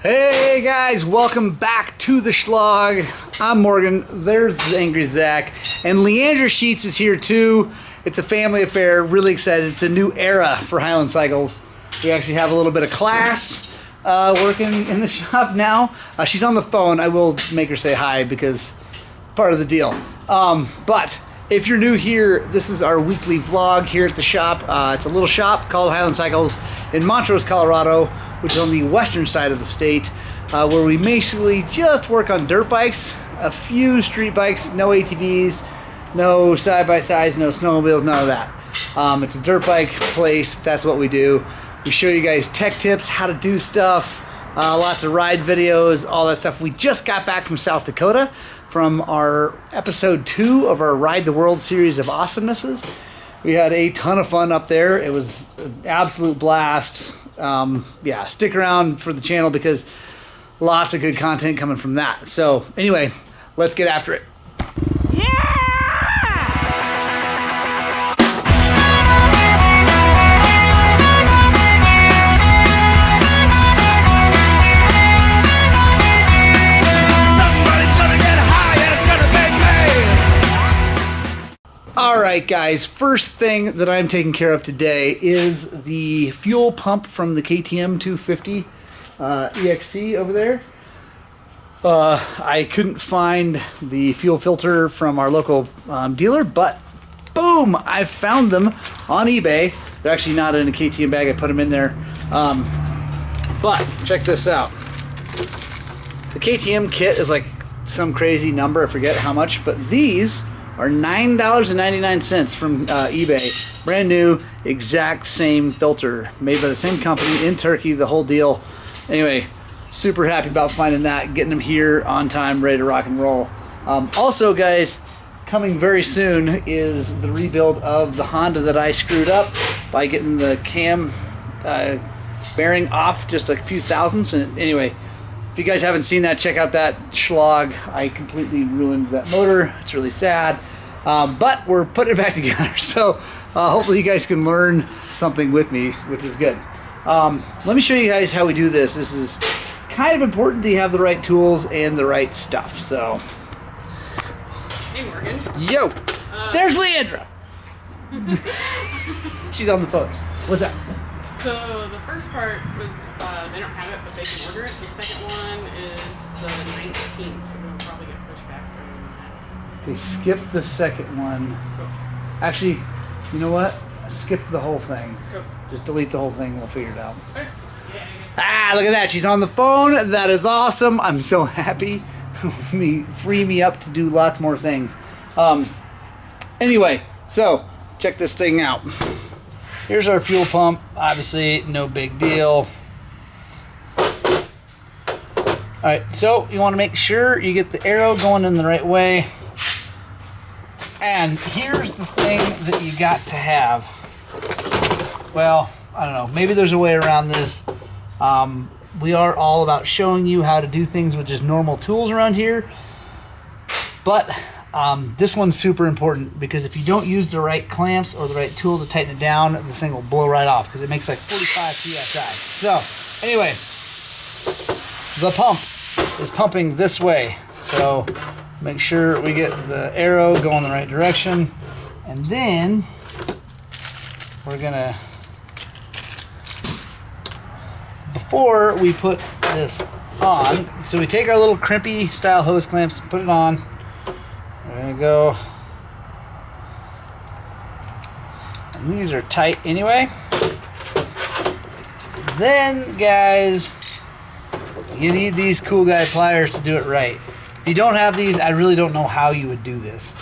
Hey guys, welcome back to the Shlog. I'm Morgan, there's the Angry Zach, and Leandra Sheets is here too. It's a family affair, really excited. It's a new era for Highland Cycles. We actually have a little bit of class working in the shop now. She's on the phone. I will make her say hi because it's part of the deal. But if you're new here, this is our weekly vlog here at the shop. It's a little shop called Highland Cycles in Montrose, Colorado, which is on the western side of the state, where we basically just work on dirt bikes, a few street bikes, no ATVs, no side-by-sides, no snowmobiles, none of that. It's a dirt bike place. That's what we do. We show you guys tech tips, how to do stuff, lots of ride videos, all that stuff. We just got back from South Dakota from our episode 2 of our Ride the World series of awesomenesses. We had a ton of fun up there. It was an absolute blast. Yeah, stick around for the channel because lots of good content coming from that. So anyway, let's get after it. Alright guys, first thing that I'm taking care of today is the fuel pump from the KTM 250 EXC over there. I couldn't find the fuel filter from our local dealer, but boom, I found them on eBay. They're actually not in a KTM bag, I put them in there. But check this out. The KTM kit is like some crazy number, I forget how much, but these are $9.99 from eBay. Brand new, exact same filter, made by the same company in Turkey, the whole deal. Anyway, super happy about finding that, getting them here on time, ready to rock and roll. Also guys, coming very soon is the rebuild of the Honda that I screwed up by getting the cam bearing off just a few thousandths. And anyway, if you guys haven't seen that, check out that Shlog. I completely ruined that motor. It's really sad. But we're putting it back together. So hopefully you guys can learn something with me, which is good. Let me show you guys how we do this. This is kind of important that you have the right tools and the right stuff. So, hey Morgan. Yo! There's Leandra! She's on the phone. What's that? So the first part was, they don't have it, but they can order it. The second one is the 19th. We'll probably get pushed back from that. Okay, skip the second one. Cool. Actually, you know what? Skip the whole thing. Cool. Just delete the whole thing. We'll figure it out. Okay. Yeah, Ah, look at that. She's on the phone. That is awesome. I'm so happy. Free me up to do lots more things. Anyway, so check this thing out. Here's our fuel pump. Obviously, no big deal. Alright, so you want to make sure you get the arrow going in the right way. And here's the thing that you got to have. Well, I don't know. Maybe there's a way around this. We are all about showing you how to do things with just normal tools around here. But this one's super important because if you don't use the right clamps or the right tool to tighten it down, this thing will blow right off because it makes like 45 psi. So anyway, the pump is pumping this way. So make sure we get the arrow going the right direction. And then we're gonna, before we put this on, so we take our little crimpy style hose clamps, put it on. We're gonna go, and these are tight anyway. Then guys, you need these cool guy pliers to do it right. If you don't have these, I really don't know how you would do this.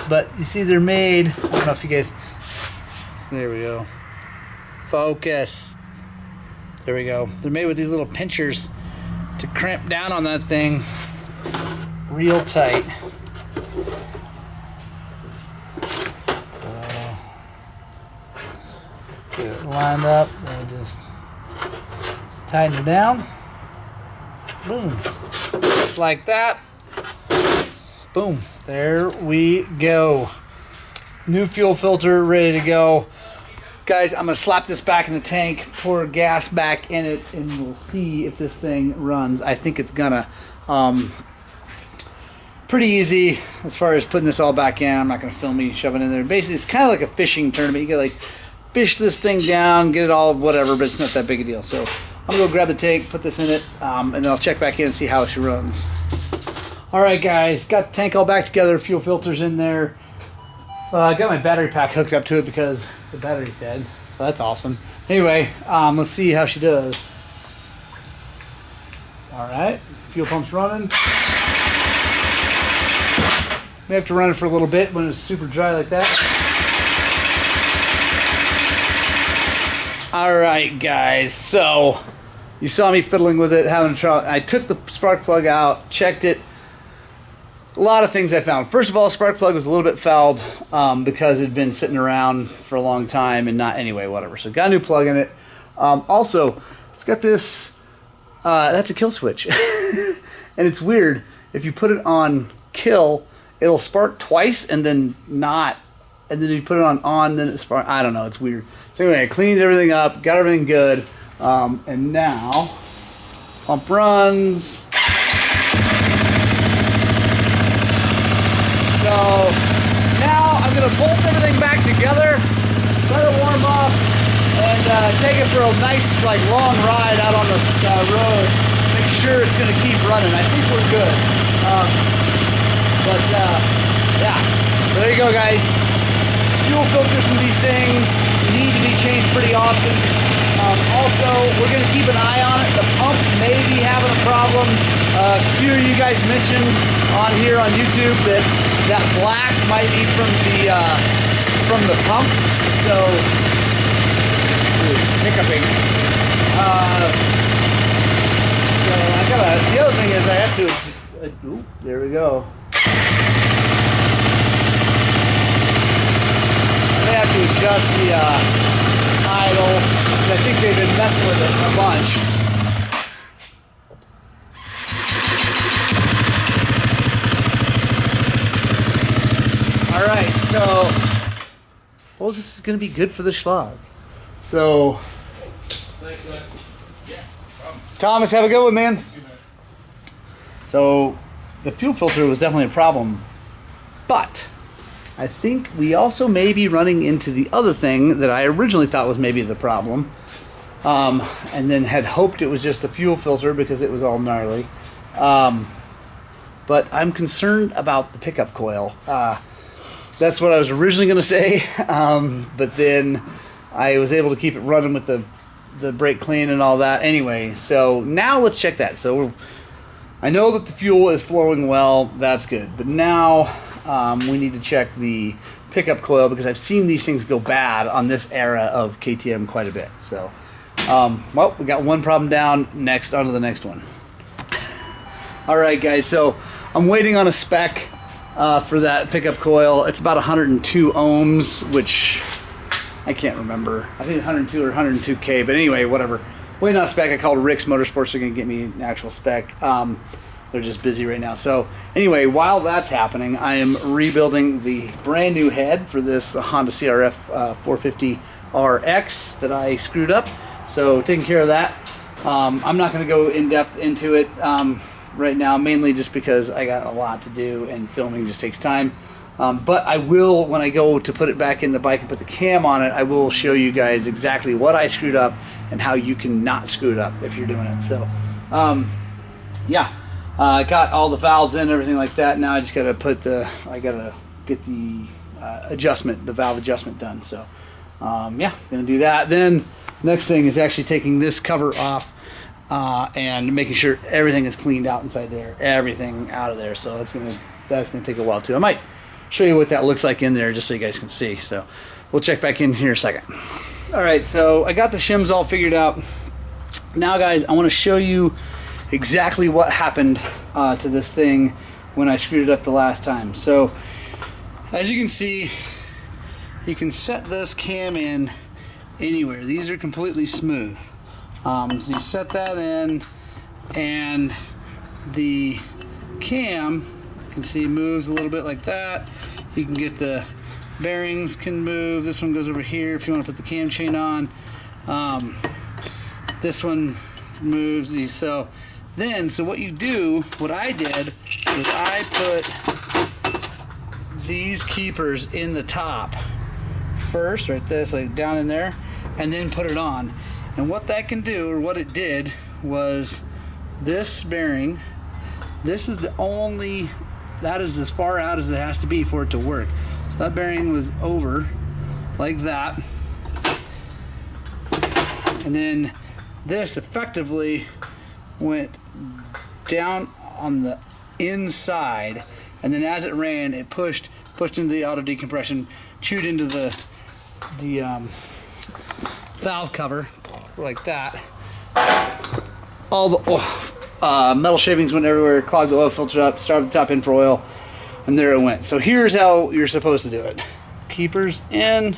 But you see they're made, I don't know if you guys, there we go. Focus. There we go. They're made with these little pinchers to crimp down on that thing real tight. Get it lined up, then just tighten it down. Boom. Just like that. Boom. There we go. New fuel filter ready to go. Guys, I'm gonna slap this back in the tank, pour gas back in it, and we'll see if this thing runs. I think it's gonna. Pretty easy as far as putting this all back in. I'm not gonna film me shoving it in there. Basically, it's kind of like a fishing tournament. You can like fish this thing down, get it all whatever, but it's not that big a deal. So I'm gonna go grab the tank, put this in it, and then I'll check back in and see how she runs. All right, guys, got the tank all back together. Fuel filter's in there. I got my battery pack hooked up to it because the battery's dead. So that's awesome. Anyway, let's see how she does. All right, fuel pump's running. May have to run it for a little bit when it's super dry like that. All right, guys, so you saw me fiddling with it, having trouble. I took the spark plug out, checked it. A lot of things I found. First of all, spark plug was a little bit fouled because it had been sitting around for a long time and not, anyway, whatever. So got a new plug in it. Also, it's got this, that's a kill switch. And it's weird, if you put it on kill, it'll spark twice and then not, and then if you put it on, then it spark. I don't know, it's weird. So anyway, I cleaned everything up, got everything good, and now pump runs. So now I'm gonna bolt everything back together, let it warm up, and take it for a nice like long ride out on the road. Make sure it's gonna keep running. I think we're good. Yeah, so there you go, guys. Fuel filters from these things need to be changed pretty often. Also, we're going to keep an eye on it. The pump may be having a problem. A few of you guys mentioned on here on YouTube that black might be from the pump. So it's hiccuping. So I gotta. The other thing is I have to. Ooh, there we go. They have to adjust the idle. I think they've been messing with it a bunch. All right, so well, this is going to be good for the Shlog. So, Thanks, man. Yeah. Thomas, have a good one, man. So, the fuel filter was definitely a problem, but I think we also may be running into the other thing that I originally thought was maybe the problem, and then had hoped it was just the fuel filter because it was all gnarly. But I'm concerned about the pickup coil. That's what I was originally going to say, but then I was able to keep it running with the brake clean and all that anyway. So now let's check that. So I know that the fuel is flowing well. That's good. But now we need to check the pickup coil because I've seen these things go bad on this era of KTM quite a bit. So, well, we got one problem down. Next, on to the next one. All right, guys. So I'm waiting on a spec for that pickup coil. It's about 102 ohms, which I can't remember. I think 102 or 102K, but anyway, whatever. Waiting on a spec. I called Rick's Motorsports. They're going to get me an actual spec. They're just busy right now. So anyway, while that's happening, I am rebuilding the brand new head for this Honda CRF450RX that I screwed up. So taking care of that. I'm not going to go in depth into it right now, mainly just because I got a lot to do and filming just takes time. But I will, when I go to put it back in the bike and put the cam on it, I will show you guys exactly what I screwed up and how you can not screw it up if you're doing it. So, yeah, I got all the valves in, everything like that. Now I just gotta get the adjustment, the valve adjustment done. So, yeah, gonna do that. Then next thing is actually taking this cover off and making sure everything is cleaned out inside there, everything out of there. So that's gonna take a while too. I might show you what that looks like in there just so you guys can see. So we'll check back in here in a second. All right, so I got the shims all figured out. Now, guys, I want to show you exactly what happened to this thing when I screwed it up the last time. So as you can see, you can set this cam in anywhere. These are completely smooth. So you set that in, and the cam, you can see, moves a little bit like that. You can get the bearings can move. This one goes over here if you want to put the cam chain on. This one moves. So what you do, what I did is I put these keepers in the top first, right there, like down in there, and then put it on. And what that can do, or what it did, was this bearing, this is the only, that is as far out as it has to be for it to work. So that bearing was over like that, and then this effectively went down on the inside, and then as it ran, it pushed into the auto decompression, chewed into the valve cover like that. All the metal shavings went everywhere, clogged the oil filter up, started the top in for oil, and there it went. So here's how you're supposed to do it. Keepers in.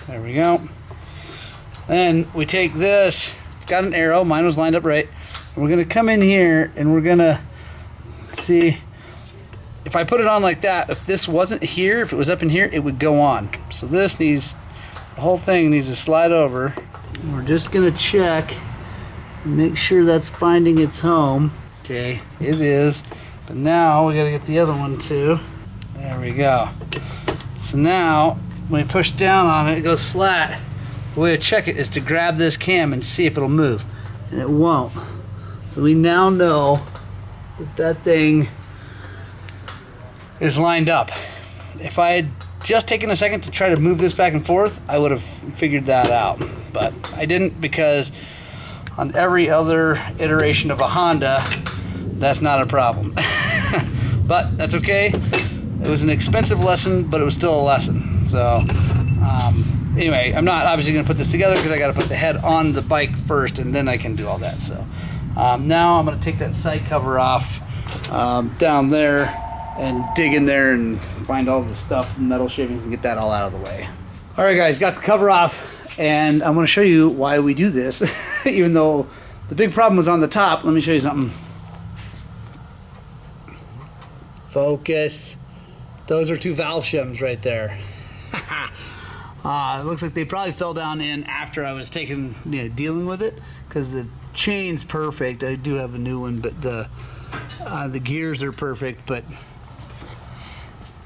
There we go. Then we take this, it's got an arrow, mine was lined up right. We're gonna come in here and we're gonna see, if I put it on like that, if this wasn't here, if it was up in here, it would go on. So this needs, the whole thing needs to slide over. We're just gonna check, make sure that's finding its home. Okay, it is. But now we gotta get the other one too. There we go. So now, when we push down on it, it goes flat. The way to check it is to grab this cam and see if it'll move. And it won't. So we now know that that thing is lined up. If I had just taken a second to try to move this back and forth, I would have figured that out. But I didn't, because on every other iteration of a Honda, that's not a problem. But that's okay. It was an expensive lesson, but it was still a lesson. So anyway, I'm not obviously going to put this together because I got to put the head on the bike first, and then I can do all that. So now I'm going to take that side cover off down there and dig in there and find all the stuff, metal shavings, and get that all out of the way. All right, guys, got the cover off, and I'm going to show you why we do this. Even though the big problem was on the top, let me show you something. Focus. Those are two valve shims right there. It looks like they probably fell down in after I was dealing with it, because the chain's perfect. I do have a new one, but the gears are perfect. But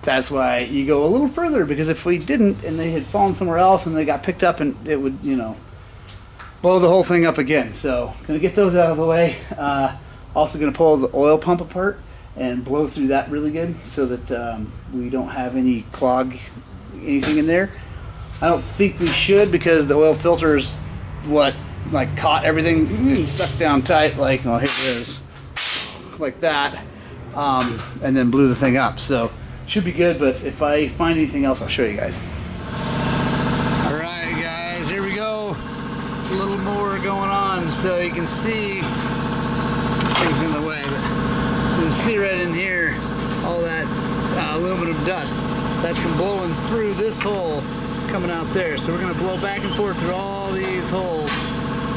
that's why you go a little further, because if we didn't and they had fallen somewhere else and they got picked up, and it would, blow the whole thing up again. So gonna get those out of the way. Also gonna pull the oil pump apart and blow through that really good, so that we don't have any anything in there. I don't think we should, because the oil filter's caught everything, sucked down tight, well, here it is, like that, and then blew the thing up. So should be good, but if I find anything else, I'll show you guys. All right, guys, here we go. A little more going on, so you can see this thing's in the way, but you can see right in here all that aluminum dust. That's from blowing through this hole. It's coming out there. So we're going to blow back and forth through all these holes,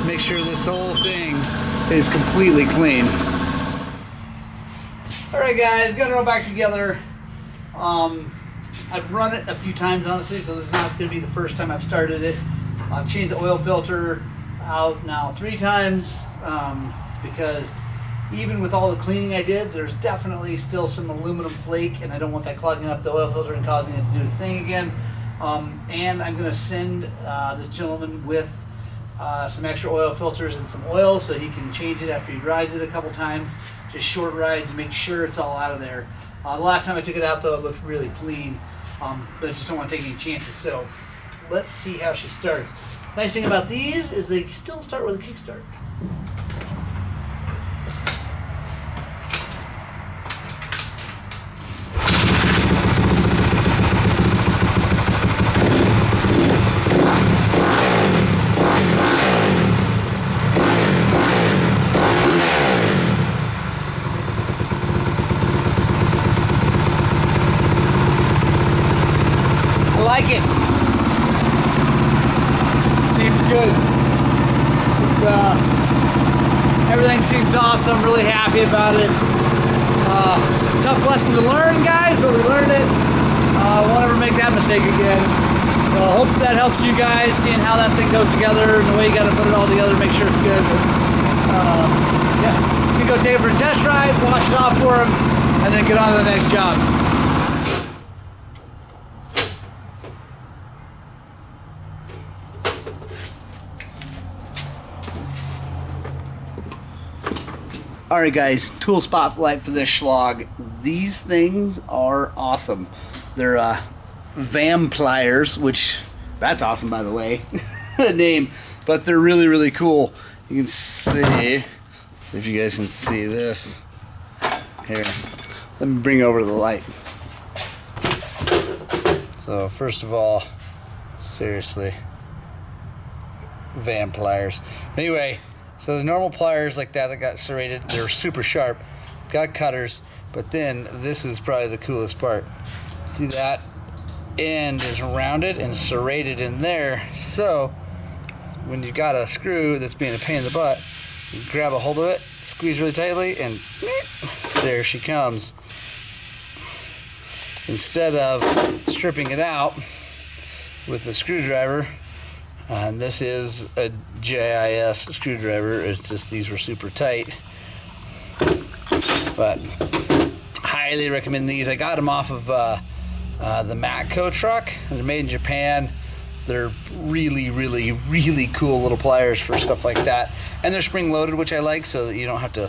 make sure this whole thing is completely clean. All right, guys, got it all back together. I've run it a few times, honestly, so this is not going to be the first time I've started it. I've changed the oil filter out now 3 times, because even with all the cleaning I did, there's definitely still some aluminum flake, and I don't want that clogging up the oil filter and causing it to do the thing again. And I'm going to send this gentleman with some extra oil filters and some oil, so he can change it after he rides it a couple times, just short rides, and make sure it's all out of there. The last time I took it out, though, it looked really clean, but I just don't want to take any chances. So let's see how she starts. Nice thing about these is they still start with a kickstart. Like it. Seems good. Everything seems awesome. Really happy about it. Tough lesson to learn, guys, but we learned it. Won't ever make that mistake again. So I hope that helps you guys, seeing how that thing goes together and the way you got to put it all together, make sure it's good. But, yeah, you can go take it for a test ride, wash it off for him, and then get on to the next job. Alright guys, tool spotlight for this Shlog. These things are awesome. They're VAM pliers, which, that's awesome by the way, the name, but they're really, really cool. You can see if you guys can see this. Here, let me bring over the light. So first of all, seriously, VAM pliers. Anyway, so the normal pliers like that got serrated, they're super sharp, got cutters, but then this is probably the coolest part. See that end is rounded and serrated in there, so when you got a screw that's being a pain in the butt, you grab a hold of it, squeeze really tightly, and there she comes. Instead of stripping it out with the screwdriver, and this is a JIS screwdriver, it's just these were super tight, but highly recommend these. I got them off of the Matco truck. They're made in Japan. They're really, really, really cool little pliers for stuff like that, and they're spring loaded, which I like, so that you don't have to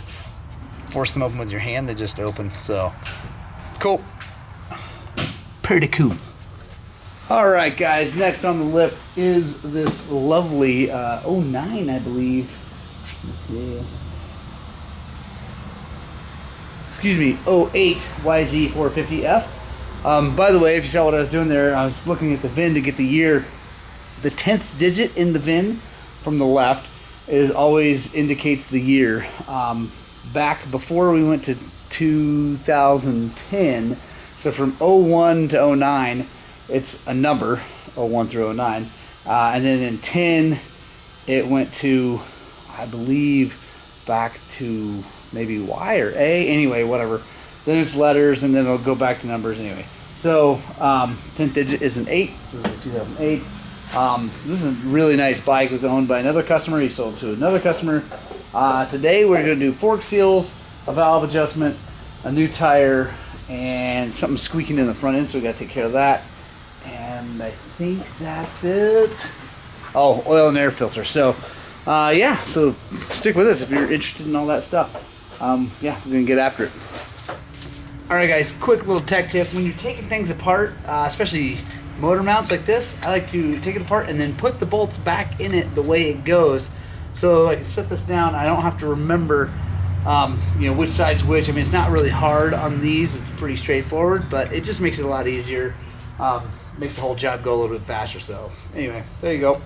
force them open with your hand. They just open. So cool, pretty cool. Alright guys, next on the list is this lovely 09, I believe. Let's see. Excuse me, 08 YZ450F. By the way, if you saw what I was doing there, I was looking at the VIN to get the year. The 10th digit in the VIN from the left is always indicates the year. Back before we went to 2010, so from 01 to 09, it's a number, 01 through 09, and then in 10 it went to, I believe, back to maybe Y or A, anyway, whatever. Then it's letters, and then it'll go back to numbers anyway. So 10th digit is an 8, so this is 2008. This is a really nice bike. It was owned by another customer. He sold to another customer. Today we're going to do fork seals, a valve adjustment, a new tire, and something squeaking in the front end, so we got to take care of that. And I think that's it. Oh, oil and air filter. So yeah, so stick with us if you're interested in all that stuff. Yeah, we're gonna get after it. Alright guys, quick little tech tip. When you're taking things apart, especially motor mounts like this, I like to take it apart and then put the bolts back in it the way it goes, so I can set this down. I don't have to remember you know, which side's which. I mean, it's not really hard on these, it's pretty straightforward, but it just makes it a lot easier. Makes the whole job go a little bit faster. So anyway, there you go.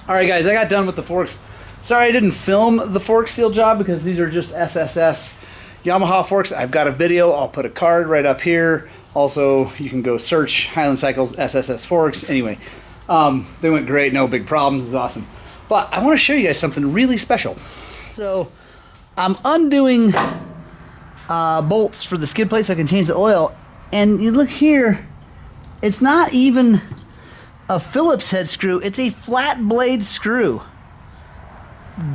Alright guys, I got done with the forks. Sorry I didn't film the fork seal job because these are just SSS Yamaha forks. I've got a video, I'll put a card right up here. Also, you can go search Highland Cycles SSS forks. Anyway, they went great, no big problems, it's awesome. But I want to show you guys something really special. So I'm undoing bolts for the skid plate so I can change the oil. And you look here, it's not even a Phillips head screw, it's a flat blade screw.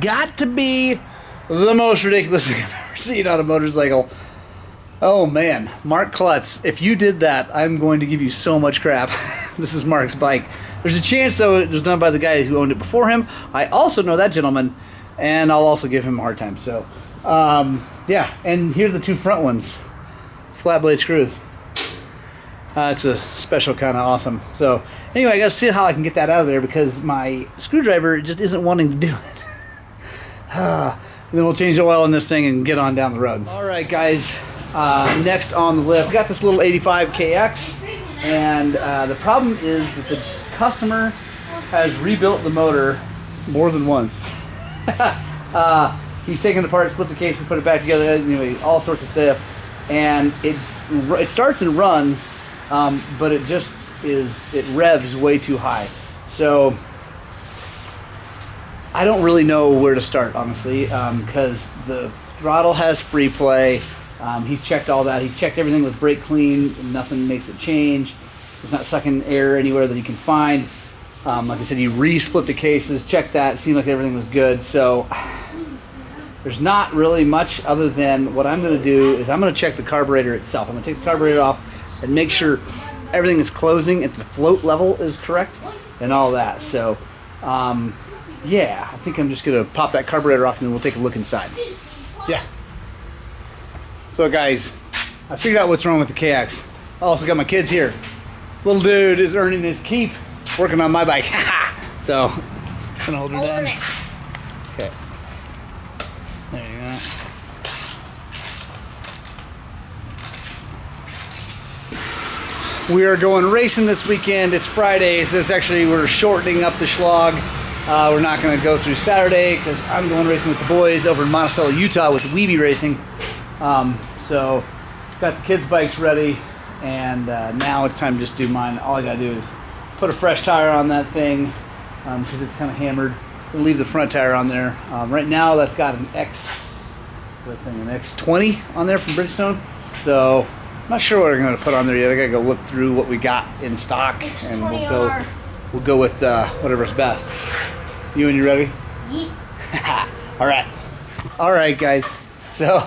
Got to be the most ridiculous thing I've ever seen on a motorcycle. Oh man, Mark Klutz, if you did that, I'm going to give you so much crap. This is Mark's bike. There's a chance though it was done by the guy who owned it before him. I also know that gentleman, and I'll also give him a hard time. So yeah, and here's the two front ones, flat blade screws. It's a special kind of awesome. So anyway, I gotta see how I can get that out of there because my screwdriver just isn't wanting to do it. Then we'll change the oil in this thing and get on down the road. Alright guys, next on the list, we got this little 85 KX, and the problem is that the customer has rebuilt the motor more than once. He's taken it apart, split the cases, put it back together, anyway, all sorts of stuff, and it starts and runs, but it just it revs way too high. So I don't really know where to start, honestly, because the throttle has free play, He's checked all that. He's checked everything with brake clean. Nothing makes it change. It's not sucking air anywhere that he can find. Like I said, he re-split the cases, checked that. It seemed like everything was good. So there's not really much other than what I'm going to do is I'm going to check the carburetor itself. I'm going to take the carburetor off and make sure everything is closing at the float level is correct and all that. So yeah, I think I'm just going to pop that carburetor off and then we'll take a look inside. Yeah. So guys, I figured out what's wrong with the KX. I also got my kids here. Little dude is earning his keep working on my bike. So, I'm gonna hold her down. Okay. There you go. We are going racing this weekend. It's Friday, so it's actually, we're shortening up the Shlog. We're not going to go through Saturday because I'm going racing with the boys over in Monticello, Utah with Weeby Racing. So, got the kids' bikes ready, and now it's time to just do mine. All I got to do is put a fresh tire on that thing because it's kind of hammered. We'll leave the front tire on there. Right now, that's got an X20 on there from Bridgestone. So, I'm not sure what we're going to put on there yet. I got to go look through what we got in stock, and we'll go with whatever's best. You and you ready? Yeah. All right, guys. So,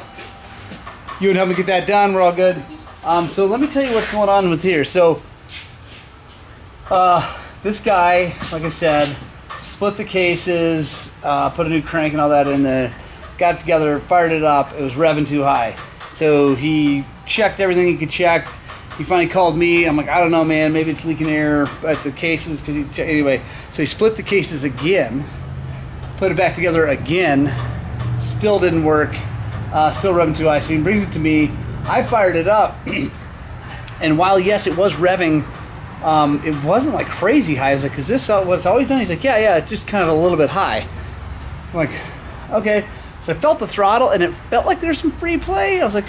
you would help me get that done. We're all good. So let me tell you what's going on with here. So, this guy, like I said, split the cases, put a new crank and all that in there, got it together, fired it up. It was revving too high. So he checked everything he could check. He finally called me. I'm like, I don't know, man. Maybe it's leaking air at the cases. Anyway, so he split the cases again, put it back together again. Still didn't work. Still revving too high. So he brings it to me. I fired it up. And while, yes, it was revving, it wasn't like crazy high. I was like, is this what it's always done? He's like, yeah, it's just kind of a little bit high. I'm like, okay. So I felt the throttle, and it felt like there's some free play. I was like,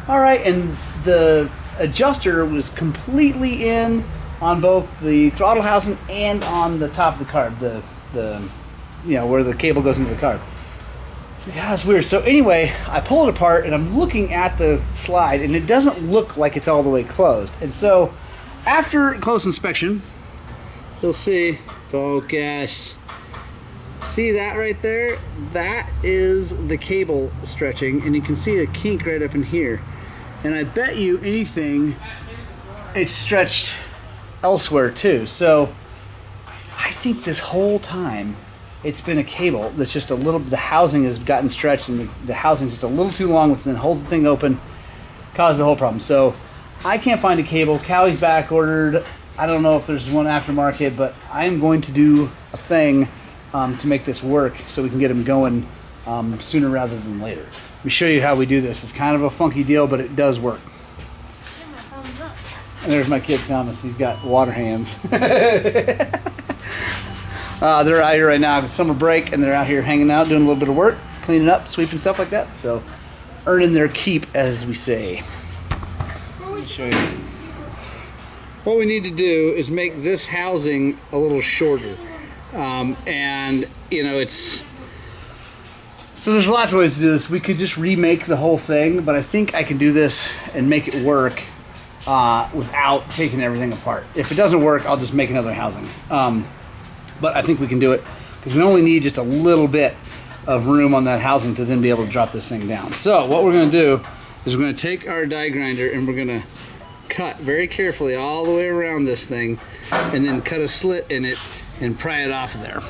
all right. And the adjuster was completely in on both the throttle housing and on the top of the carb, the where the cable goes into the carb. So, yeah, that's weird. So anyway, I pull it apart, and I'm looking at the slide, and it doesn't look like it's all the way closed. And so after close inspection, you'll see, focus. See that right there? That is the cable stretching, and you can see a kink right up in here. And I bet you anything, it's stretched elsewhere too. So I think this whole time it's been a cable that's just a little, the housing has gotten stretched, and the housing's just a little too long, which then holds the thing open, caused the whole problem. So I can't find a cable. Cowie's back ordered. I don't know if there's one aftermarket, but I'm going to do a thing to make this work so we can get them going sooner rather than later. Let me show you how we do this. It's kind of a funky deal, but it does work. And there's my kid Thomas. He's got water hands. They're out here right now. It's summer break, and they're out here hanging out, doing a little bit of work, cleaning up, sweeping, stuff like that. So, earning their keep, as we say. Let me show you. What we need to do is make this housing a little shorter. And, you know, it's... So there's lots of ways to do this. We could just remake the whole thing, but I think I can do this and make it work without taking everything apart. If it doesn't work, I'll just make another housing. But I think we can do it because we only need just a little bit of room on that housing to then be able to drop this thing down. So what we're going to do is we're going to take our die grinder and we're going to cut very carefully all the way around this thing and then cut a slit in it and pry it off of there.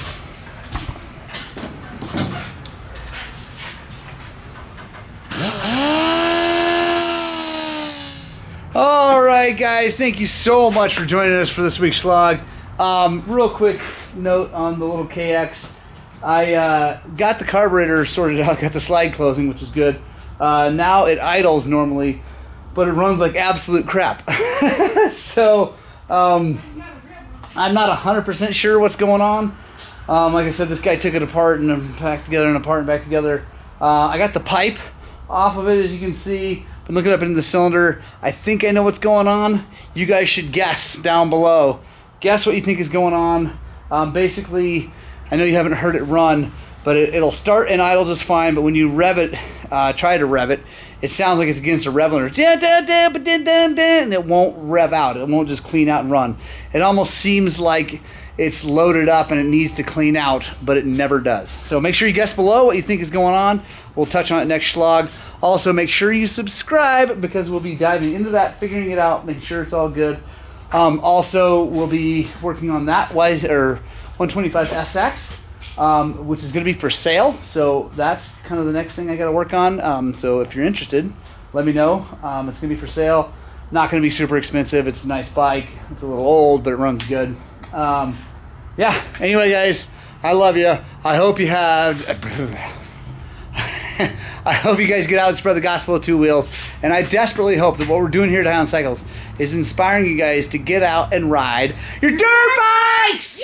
All right, guys, thank you so much for joining us for this week's Shlog. Real quick note on the little KX. I got the carburetor sorted out, got the slide closing, which is good. Now it idles normally, but it runs like absolute crap. So I'm not 100% sure what's going on. Like I said, this guy took it apart and back together and apart and back together. I got the pipe off of it, as you can see. Been looking up into the cylinder. I think I know what's going on. You guys should guess down below. Guess what you think is going on. Basically, I know you haven't heard it run, but it'll start and idle just fine. But when you rev it, try to rev it, it sounds like it's against a rev limiter, and it won't rev out. It won't just clean out and run. It almost seems like it's loaded up and it needs to clean out, but it never does. So make sure you guess below what you think is going on. We'll touch on it next Shlog. Also, make sure you subscribe because we'll be diving into that, figuring it out, making sure it's all good. Also, we'll be working on that Y125SX, which is going to be for sale. So that's kind of the next thing I got to work on. So if you're interested, let me know. It's going to be for sale. Not going to be super expensive. It's a nice bike. It's a little old, but it runs good. Yeah. Anyway, guys, I love you. I hope you have. I hope you guys get out and spread the gospel of two wheels. And I desperately hope that what we're doing here at High on Cycles is inspiring you guys to get out and ride your dirt bikes!